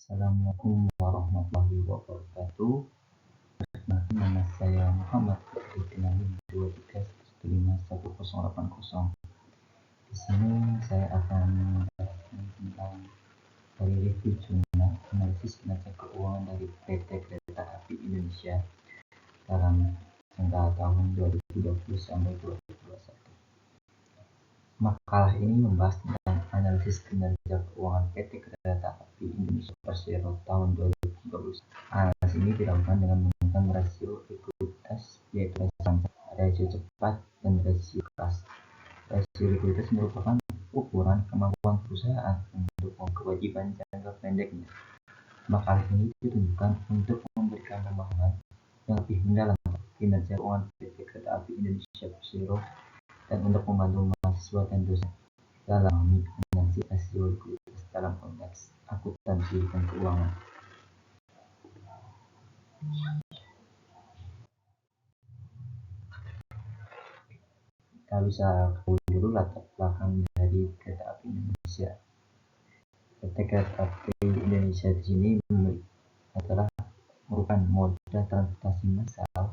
Assalamualaikum warahmatullahi wabarakatuh. Nama saya Muhammad dengan 23151080. Di sini saya akan menjelaskan tentang dari review jurnal analisis kinerja keuangan dari PT Kereta Api Indonesia dalam jangka tahun 2020 sampai 2021. Makalah ini membahas tentang analisis kinerja keuangan PT Kereta Api Indonesia Persero tahun 2020. Analisis ini dilakukan dengan menggunakan rasio likuiditas, yaitu rasio cepat dan rasio kas. Rasio likuiditas merupakan ukuran kemampuan perusahaan untuk kewajiban jangka pendeknya. Makalah ini ditunjukkan untuk memberikan pemahaman yang lebih mendalam kinerja keuangan PT Kereta Api Indonesia Persero dan untuk membantu mahasiswa dan dosen dalam menganalisis rasio likuiditas dalam konteks akuntansi dan keuangan. Kita bisa tahu dulu latar belakang dari Kereta Api Indonesia. PT Kereta Api Indonesia di sini merupakan moda transportasi massal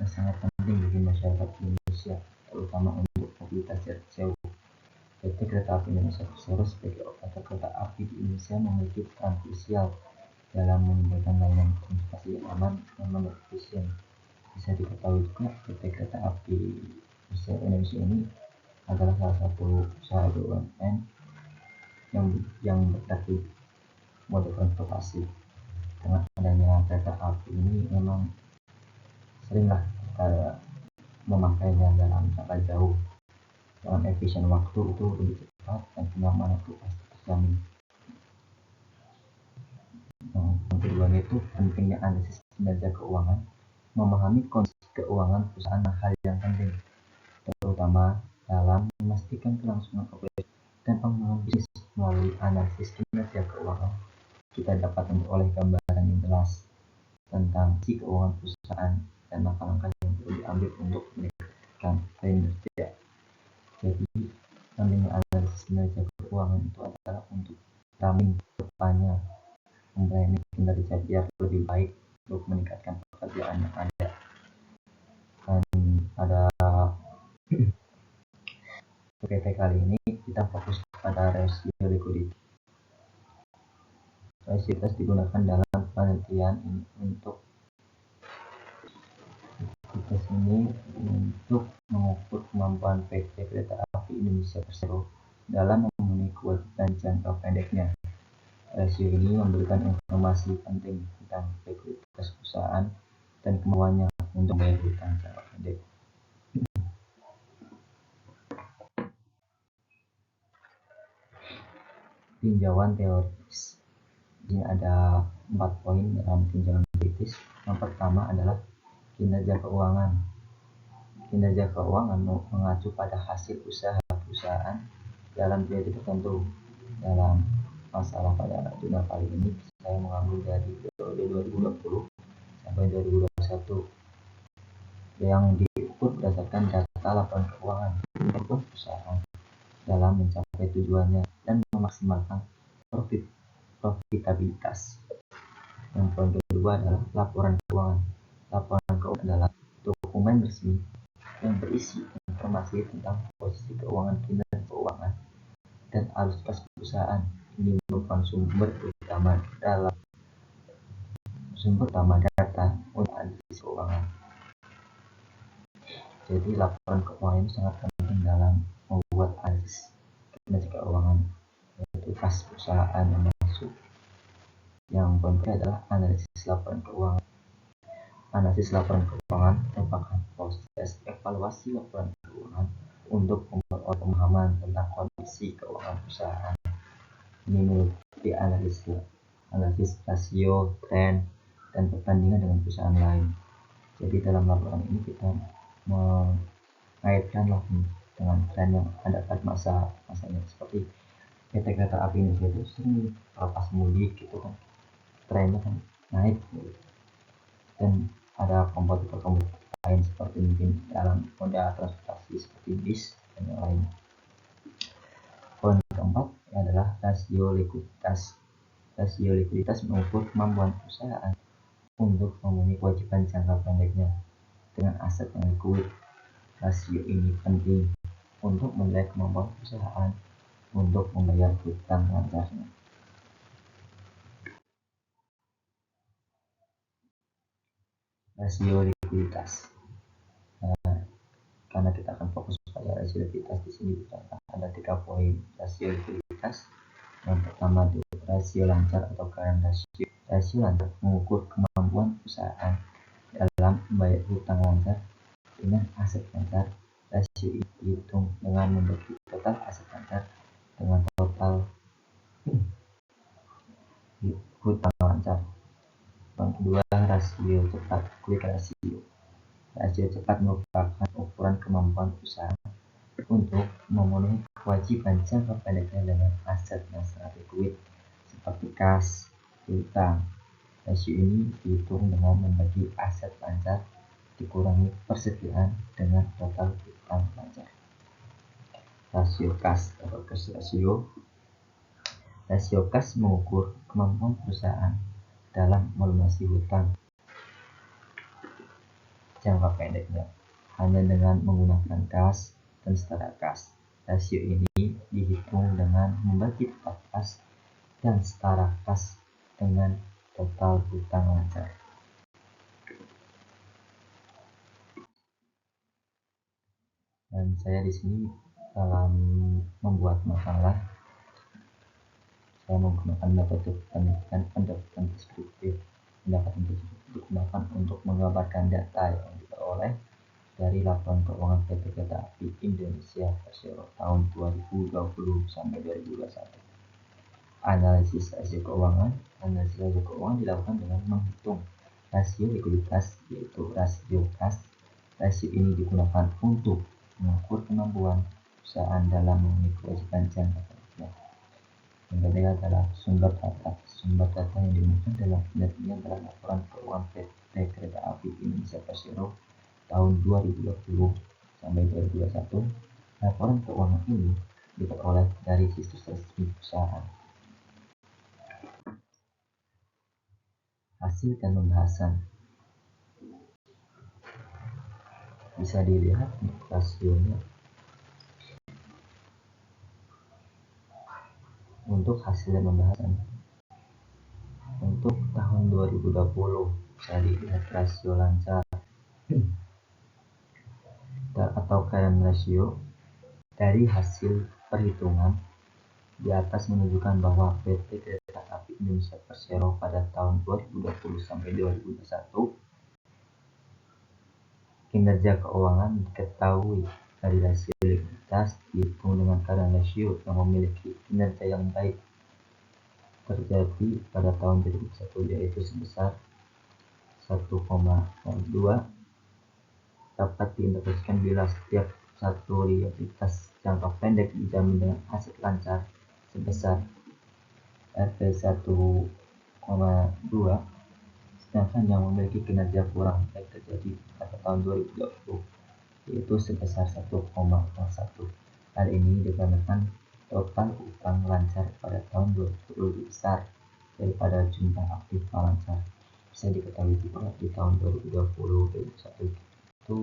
yang sangat penting bagi masyarakat Indonesia, terutama untuk mobilitas jarak jauh. PT Kereta Api Indonesia Persero sebagai operator kereta api di Indonesia memiliki peran krusial dalam memberikan layanan transportasi yang aman dan efisien. Bisa diketahui juga PT Kereta Api Indonesia ini adalah salah satu usaha BUMN yang bergerak di moda transportasi. Dengan adanya kereta api ini memang seringlah kita memakainya dalam jangka jauh. Dalam efisien waktu itu lebih cepat dan kenyamanan itu pasti terjamin. Yang kedua itu pentingnya analisis kinerja keuangan. Memahami kondisi keuangan perusahaan hal yang penting, terutama dalam memastikan kelangsungan operasi dan pengembangan bisnis. Melalui analisis kinerja keuangan, kita dapat memperoleh gambaran yang jelas tentang si keuangan perusahaan dan langkah-langkah yang perlu diambil untuk meningkatkan kinerja. Jadi, pentingnya analisis kinerja keuangan itu adalah untuk kami depannya mempunyai kinerja biar lebih baik untuk meningkatkan pekerjaan yang ada. Dan pada PT kali ini kita fokus pada rasio likuiditas. Rasio likuiditas digunakan dalam penelitian ini untuk mengukur kemampuan PT Kereta Api Indonesia Persero dalam memenuhi kewajiban jangka pendeknya. Rasio ini memberikan informasi penting tentang likuiditas perusahaan dan kemampuannya untuk membayar hutang jangka pendek. Tinjauan teoritis. Ini ada 4 poin dalam tinjauan teoritis. Yang pertama adalah kinerja keuangan. Kinerja keuangan mengacu pada hasil usaha perusahaan dalam periode tertentu. Dalam masalah pada jurnal kali ini saya mengambil dari periode 2020 sampai 2021 yang diukur berdasarkan data laporan keuangan perusahaan dalam mencapai tujuannya dan memaksimalkan profitabilitas. Yang poin kedua adalah laporan keuangan. Laporan keuangan adalah dokumen resmi yang berisi informasi tentang posisi keuangan, kinerja keuangan, dan arus kas perusahaan. Ini merupakan sumber utama data untuk analisis keuangan. Jadi laporan keuangan itu sangat penting dalam membuat analisis kinerja keuangan, yaitu kas perusahaan yang masuk. Yang penting adalah analisis laporan keuangan. Analisis laporan keuangan merupakan proses evaluasi laporan keuangan untuk memperoleh pemahaman tentang kondisi keuangan perusahaan. Ini meliputi analisis rasio, tren, dan perbandingan dengan perusahaan lain. Jadi dalam laporan ini kita mengaitkan dengan tren yang ada pada masanya, seperti PT Kereta Api Indonesia itu sering pas mudik gitu kan, trennya kan naik gitu. Dan ada kompetitor lain seperti mungkin dalam moda transportasi seperti bis dan yang lain. Poin keempat adalah rasio likuiditas. Rasio likuiditas mengukur kemampuan perusahaan untuk memenuhi kewajiban jangka pendeknya dengan aset yang likuid. Rasio ini penting untuk menilai kemampuan perusahaan untuk membayar hutang lancarnya. Rasio likuiditas. Karena kita akan fokus pada rasio likuiditas di sini, ada 3 poin rasio likuiditas. Yang pertama itu rasio lancar atau current ratio. Rasio lancar mengukur kemampuan perusahaan dalam membayar hutang lancar dengan aset lancar. Rasio ini dihitung dengan membagi total aset lancar dengan total hutang lancar. Yang kedua, rasio cepat, quick ratio. Rasio cepat merupakan ukuran kemampuan perusahaan untuk memenuhi kewajiban jangka pendeknya dengan aset yang sangat likuid seperti kas, hutang. Rasio ini dihitung dengan membagi aset lancar dikurangi persediaan dengan total hutang lancar. Rasio kas atau cash ratio. Rasio kas mengukur kemampuan perusahaan dalam melunasi hutang jangka pendeknya hanya dengan menggunakan kas dan setara kas. Rasio ini dihitung dengan membagi total kas dan setara kas dengan total hutang lancar. Dan saya di sini dalam membuat makalah saya menggunakan metode pendapatan deskriptif. Pendapatan tersebut digunakan untuk menggambarkan data yang diperoleh dari laporan keuangan PT Kereta Api Indonesia Persero tahun 2020 sampai 2021. Analisis rasio keuangan. Analisis rasio keuangan dilakukan dengan menghitung rasio likuiditas, yaitu rasio kas. Rasio ini digunakan untuk mengukur kemampuan perusahaan dalam memenuhi kewajiban jangka pendeknya. Yang ketiga adalah sumber data. Sumber data yang digunakan dalam penelitian adalah laporan keuangan PT Kereta Api Indonesia Persero tahun 2020 sampai 2021. Laporan keuangan ini diperoleh dari situs resmi perusahaan. Hasil dan pembahasan. Bisa dilihat rasionya. Untuk hasil dan pembahasan untuk tahun 2020 bisa dilihat rasio lancar atau current ratio. Dari hasil perhitungan di atas menunjukkan bahwa PT Kereta Api Indonesia Persero pada tahun 2020 sampai 2021 kinerja keuangan diketahui dari rasio likuiditas dihitung dengan current ratio yang memiliki kinerja yang baik terjadi pada tahun 2021, yaitu sebesar 1,02 dapat diinterpretasikan bila setiap satu likuiditas jangka pendek dijamin dengan aset lancar sebesar Rp 1,2, sedangkan yang memiliki kinerja kurang baik terjadi pada tahun 2020 yaitu sebesar 1,01. Hal ini dikarenakan total utang lancar pada tahun 2020 lebih besar daripada jumlah aktif lancar. Bisa diketahui bahwa di tahun 2020-2021 itu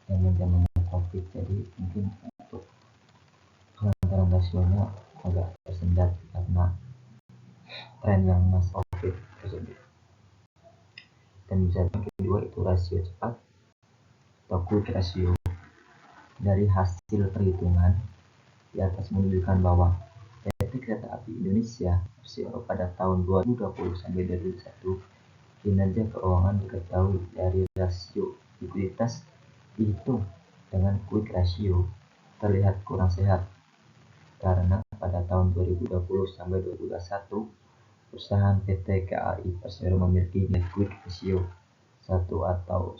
zaman COVID, jadi mungkin untuk kelancaran rasionya agak tersendat karena tren yang masih COVID tersebut. Dan bisa yang kedua itu rasio cepat atau quick ratio. Dari hasil perhitungan di atas menunjukkan bahwa PT Kereta Api Indonesia Persero pada tahun 2020 sampai 2021 kinerja keuangan diketahui dari rasio likuiditas dihitung dengan quick ratio terlihat kurang sehat karena pada tahun 2020 sampai 2021 perusahaan PT KAI Persero memiliki quick ratio 1 atau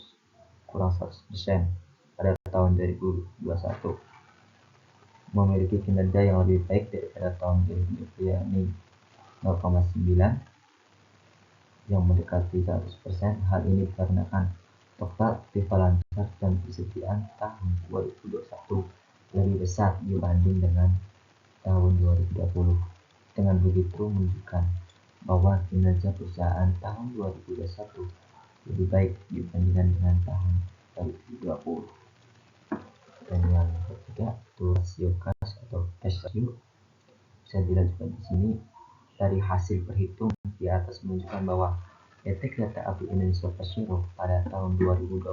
kurang 100% pada tahun 2021, memiliki kinerja yang lebih baik daripada tahun 2020 yakni 0,9 yang mendekati 100%. Hal ini dikarenakan total aktif lancar dan persediaan tahun 2021 lebih besar dibanding dengan tahun 2020. Dengan begitu menunjukkan bahwa kinerja perusahaan tahun 2021 lebih baik dibandingkan dengan tahun 2020. Dan yang ketiga itu rasio kas atau cash ratio. Bisa dilihat juga di sini dari hasil perhitungan di atas menunjukkan bahwa PT Kereta Api Indonesia Persero pada tahun 2020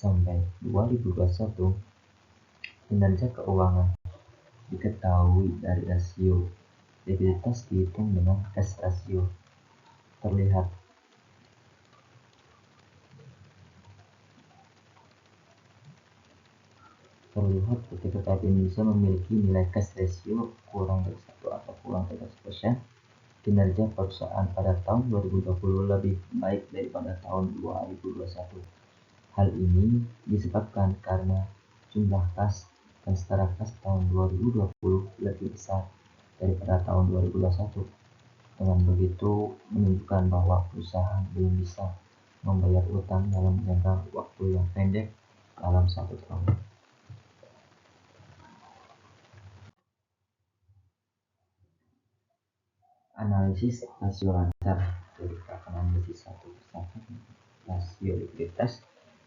sampai 2021 kinerja keuangan diketahui dari rasio likuiditas dihitung dengan cash ratio. Terlihat PT Kereta Api Indonesia memiliki nilai cash ratio kurang dari 1 atau kurang dari 100%. Kinerja perusahaan pada tahun 2020 lebih baik daripada tahun 2021. Hal ini disebabkan karena jumlah kas dan setara kas tahun 2020 lebih besar daripada tahun 2021. Dengan begitu menunjukkan bahwa perusahaan belum bisa membayar utang dalam jangka waktu yang pendek dalam 1 tahun. Analisis rasio lancar. Jadi kita akan analisis satu persatu rasio likuiditas.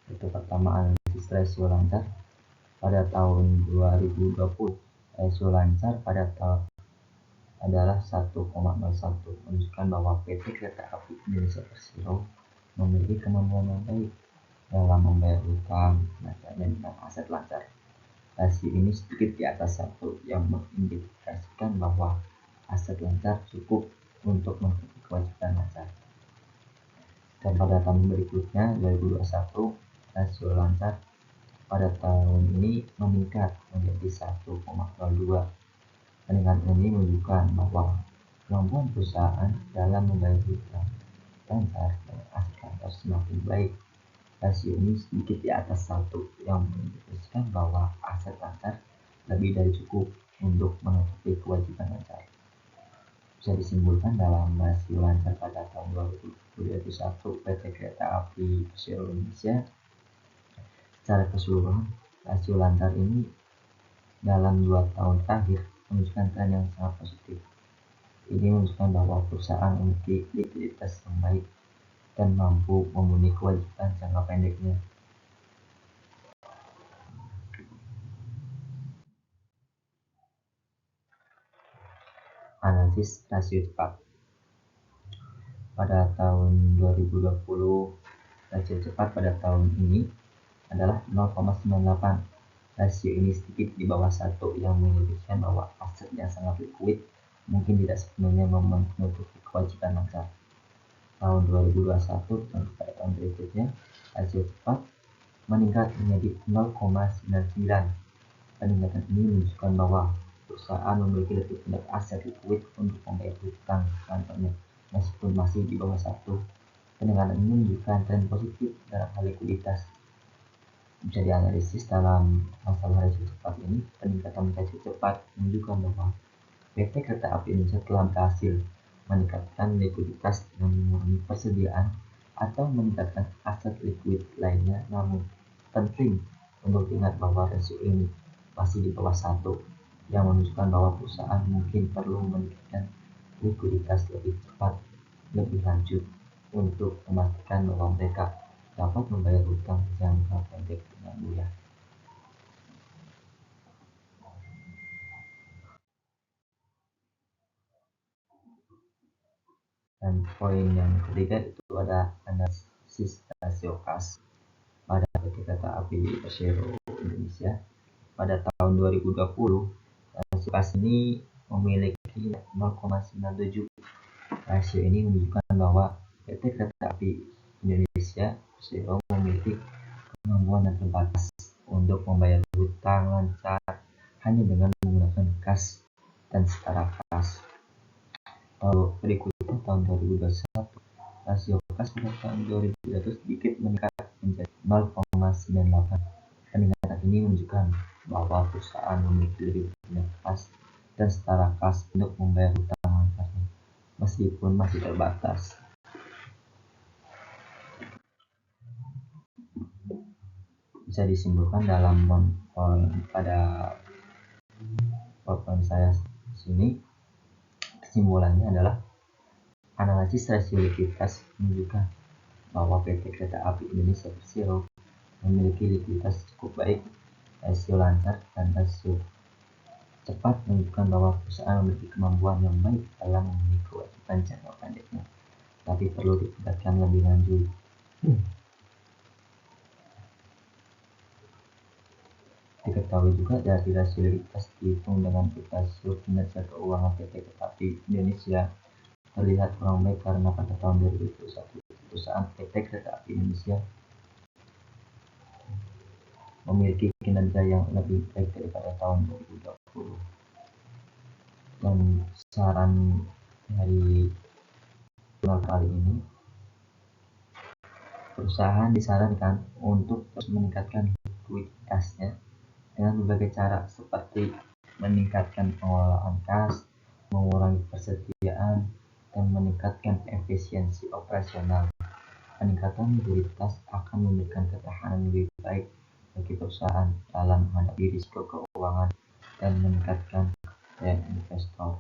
Itu pertama analisis rasio lancar pada tahun 2020. Rasio lancar pada tahun adalah 1,01, menunjukkan bahwa PT Kereta Api Indonesia Persero memiliki kemampuan yang baik dalam membayar hutang dan dengan aset lancar. Rasio ini sedikit di atas 1 yang mengindikasikan bahwa aset lancar cukup untuk menutupi kewajiban lancar. Dan pada tahun berikutnya 2021 rasio lancar pada tahun ini meningkat menjadi 1,02. Peningkatan ini menunjukkan bahwa kemampuan perusahaan dalam membayar hutang lancar dan aset lancar semakin baik. Rasio ini sedikit di atas 1 yang mengindikasikan bahwa aset lancar lebih dari cukup untuk menutupi kewajiban lancar. Bisa disimpulkan dalam rasio lancar pada tahun 2021 PT Kereta Api Persero Indonesia secara keseluruhan, rasio lancar ini dalam 2 tahun terakhir menunjukkan tren yang sangat positif. Ini menunjukkan bahwa perusahaan memiliki likuiditas yang baik dan mampu memenuhi kewajiban jangka pendeknya. Analisis rasio cepat. Pada tahun 2020, rasio cepat pada tahun ini adalah 0,98. Rasio ini sedikit di bawah 1 yang mengindikasikan bahwa aset yang sangat likuid mungkin tidak sepenuhnya menutupi kewajiban lancar. Tahun 2021 dan pada tahun berikutnya rasio cepat meningkat menjadi 0,99. Peningkatan ini menunjukkan bahwa perusahaan memiliki lebih banyak aset likuid untuk membayar hutang lancarnya meskipun masih di bawah 1. Peningkatan ini menunjukkan tren positif dalam hal likuiditas. Bisa dianalisis dalam masalah rasio cepat ini. Peningkatan rasio cepat menunjukkan bahwa PT Kereta Api Indonesia telah berhasil meningkatkan likuiditas dengan mengurangi persediaan atau meningkatkan aset likuid lainnya. Namun penting untuk diingat bahwa rasio ini masih di bawah 1 yang menunjukkan bahwa perusahaan mungkin perlu meningkatkan likuiditas lebih cepat lebih lanjut untuk memastikan bahwa mereka dapat membayar hutang jangka pendek dengan mudah. Dan poin yang ketiga itu ada analisis rasio kas pada PT Kereta Api Persero Indonesia pada tahun 2020. Rasio kas ini memiliki 0,97. Rasio ini menunjukkan bahwa PT Kereta Api Indonesia Persero memiliki kemampuan yang terbatas untuk membayar hutang lancar hanya dengan menggunakan kas dan setara kas. Berikutnya tahun 2021 rasio kas pada tahun 2021 sedikit meningkat menjadi 0,98. Peningkatan ini menunjukkan bahwa perusahaan memiliki lebih banyak kas dan setara kas untuk membayar hutang lancarnya meskipun masih terbatas. Bisa disimpulkan dalam pada poin saya sini, kesimpulannya adalah Analisis rasio likuiditas menunjukkan bahwa PT Kereta Api Indonesia Persero memiliki likuiditas cukup baik, rasio lancar, dan rasio cepat menunjukkan bahwa perusahaan memiliki kemampuan yang baik dalam memenuhi kewajiban jangka pendeknya, tapi perlu ditingkatkan lebih lanjut. Diketahui juga dari rasio likuiditas dihitung dengan rasio kinerja keuangan PT Kereta Api Indonesia terlihat kurang baik karena pada tahun 2021 perusahaan PT Kereta Api Indonesia memiliki kinerja yang lebih baik daripada tahun 2020. Dan saran dari jurnal kali ini, perusahaan disarankan untuk terus meningkatkan likuiditasnya dengan berbagai cara seperti meningkatkan pengelolaan kas, mengurangi persediaan, dan meningkatkan efisiensi operasional. Peningkatan likuiditas akan memberikan ketahanan lebih baik bagi perusahaan dalam menghadapi risiko keuangan dan meningkatkan kepercayaan investor.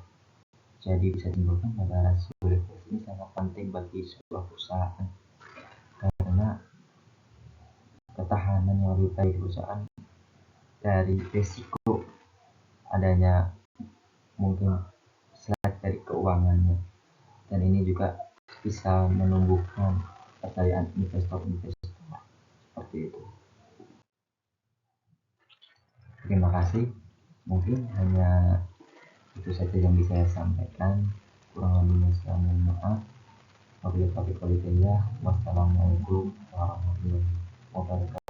Jadi bisa disimpulkan bahwa rasio likuiditas ini sangat penting bagi sebuah perusahaan karena ketahanan yang lebih baik perusahaan dari risiko adanya mungkin slack dari keuangannya, dan ini juga bisa menumbuhkan kepercayaan investor-investor seperti itu. Terima kasih, mungkin hanya itu saja yang bisa saya sampaikan, kurang lebihnya saya mohon maaf. Wabillahi taufiq wal hidayah. Wassalamualaikum warahmatullahi wabarakatuh.